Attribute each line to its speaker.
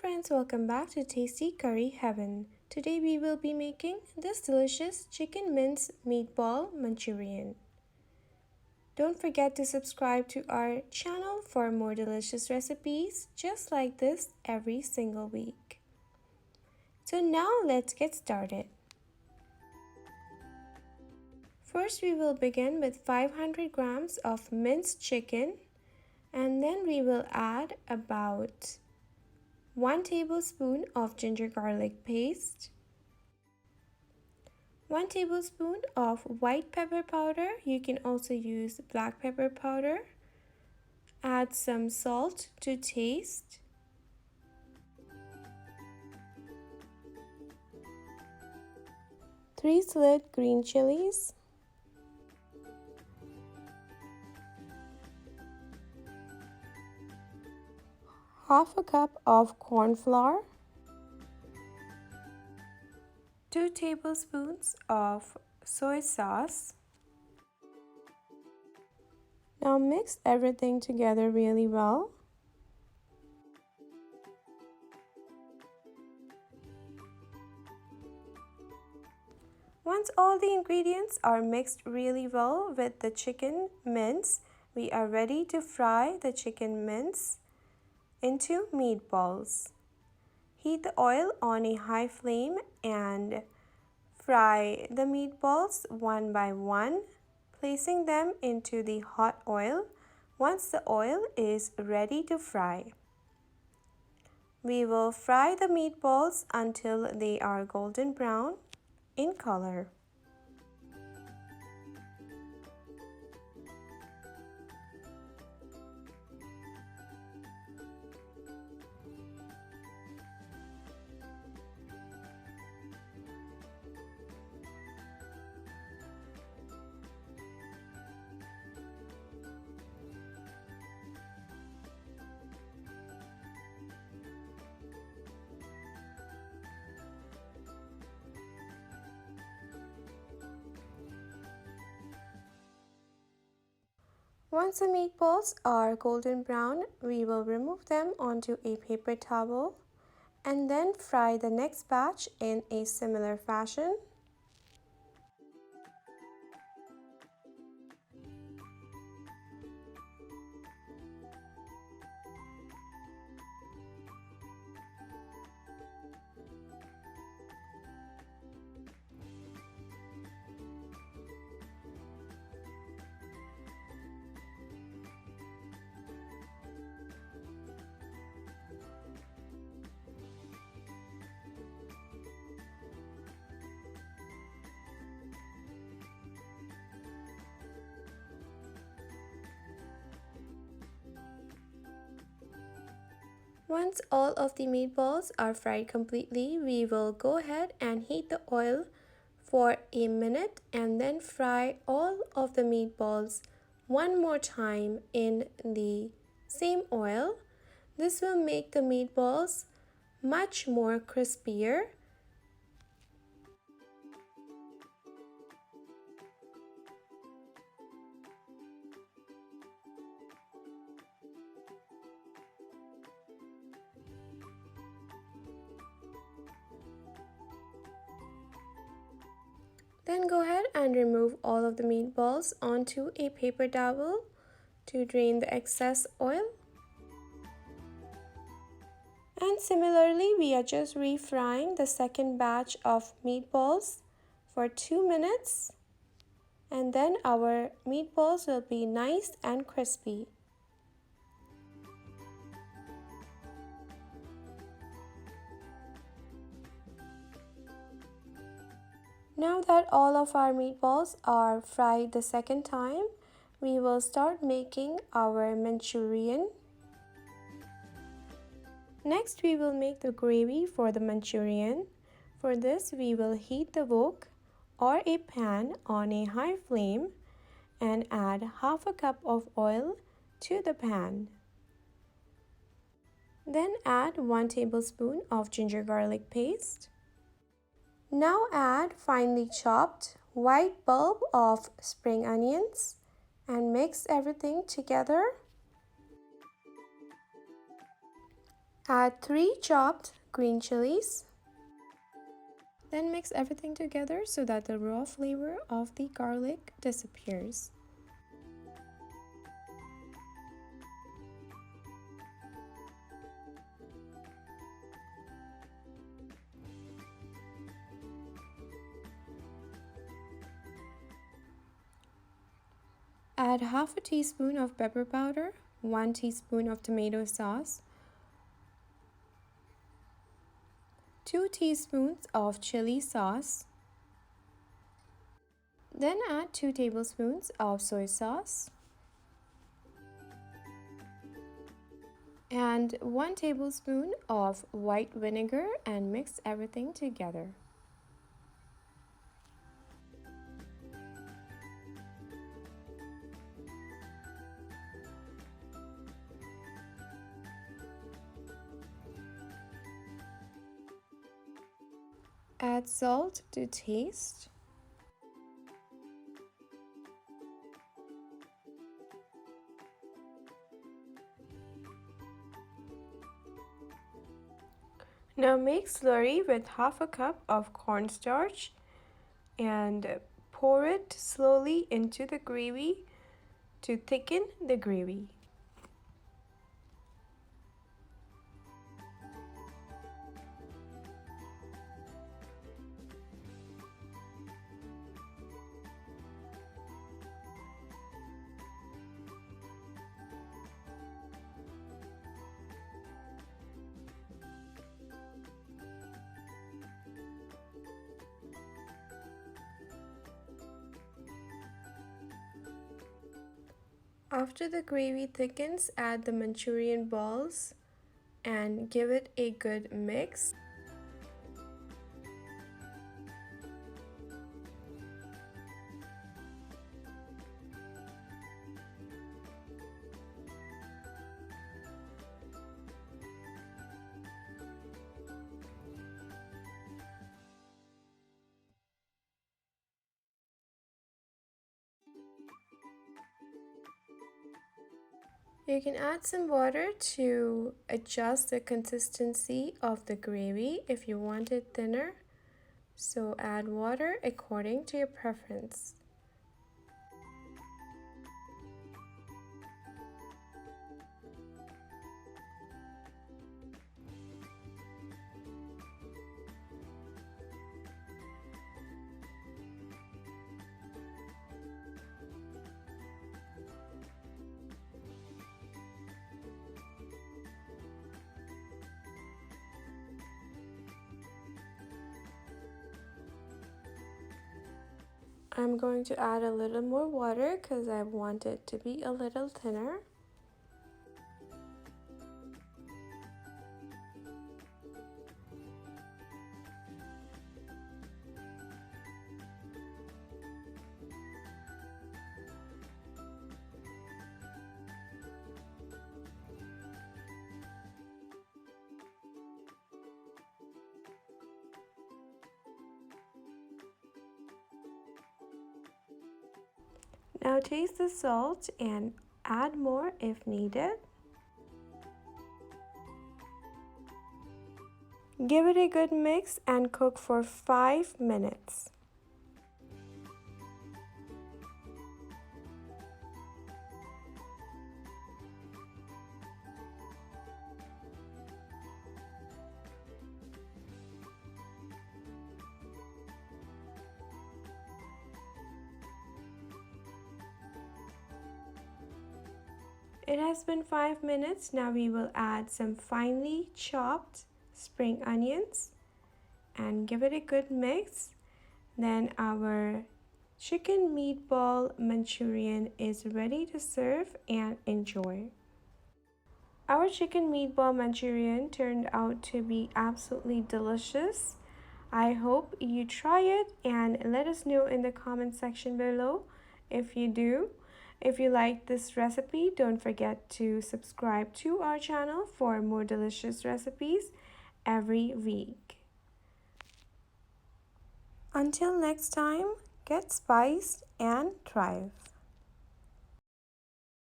Speaker 1: friends, welcome back to Tasty Curry Heaven. Today we will be making this delicious chicken mince meatball Manchurian. Don't forget to subscribe to our channel for more delicious recipes just like this every single week. So now let's get started. First we will begin with 500 grams of minced chicken, and then we will add about 1 tablespoon of ginger garlic paste, 1 tablespoon of white pepper powder. You can also use black pepper powder. Add some salt to taste. Three SLIT green chilies. Half a cup of corn flour. 2 tablespoons of soy sauce. Now mix everything together really well. Once all the ingredients are mixed really well with the chicken mince, we are ready to fry the chicken mince into meatballs. Heat the oil on a high flame and fry the meatballs one by one, placing them into the hot oil once the oil is ready to fry. We will fry the meatballs until they are golden brown in color. Once the meatballs are golden brown, we will remove them onto a paper towel and then fry the next batch in a similar fashion. Once all of the meatballs are fried completely, we will go ahead and heat the oil for a minute and then fry all of the meatballs one more time in the same oil. This will make the meatballs much more crispier. Then go ahead and remove all of the meatballs onto a paper towel to drain the excess oil. And similarly, we are just refrying the second batch of meatballs for 2 minutes, and then our meatballs will be nice and crispy. Now that all of our meatballs are fried the second time, we will start making our Manchurian. Next, we will make the gravy for the Manchurian. For this, we will heat the wok or a pan on a high flame and add half a cup of oil to the pan. Then add 1 tablespoon of ginger garlic paste. Now add finely chopped white bulb of spring onions and mix everything together. Add 3 chopped green chilies. Then mix everything together so that the raw flavor of the garlic disappears. Add half a teaspoon of pepper powder, 1 teaspoon of tomato sauce, 2 teaspoons of chili sauce. Then add 2 tablespoons of soy sauce and 1 tablespoon of white vinegar and mix everything together. Add salt to taste. Now make slurry with half a cup of cornstarch and pour it slowly into the gravy to thicken the gravy. After the gravy thickens, add the Manchurian balls and give it a good mix. You can add some water to adjust the consistency of the gravy if you want it thinner. So add water according to your preference. I'm going to add a little more water because I want it to be a little thinner. Now taste the salt and add more if needed. Give it a good mix and cook for 5 minutes. It has been 5 minutes. Now we will add some finely chopped spring onions and give it a good mix. Then our chicken meatball Manchurian is ready to serve and enjoy. Our chicken meatball Manchurian turned out to be absolutely delicious. I hope you try it and let us know in the comment section below if you do. If you like this recipe, don't forget to subscribe to our channel for more delicious recipes every week. Until next time, get spiced and thrive.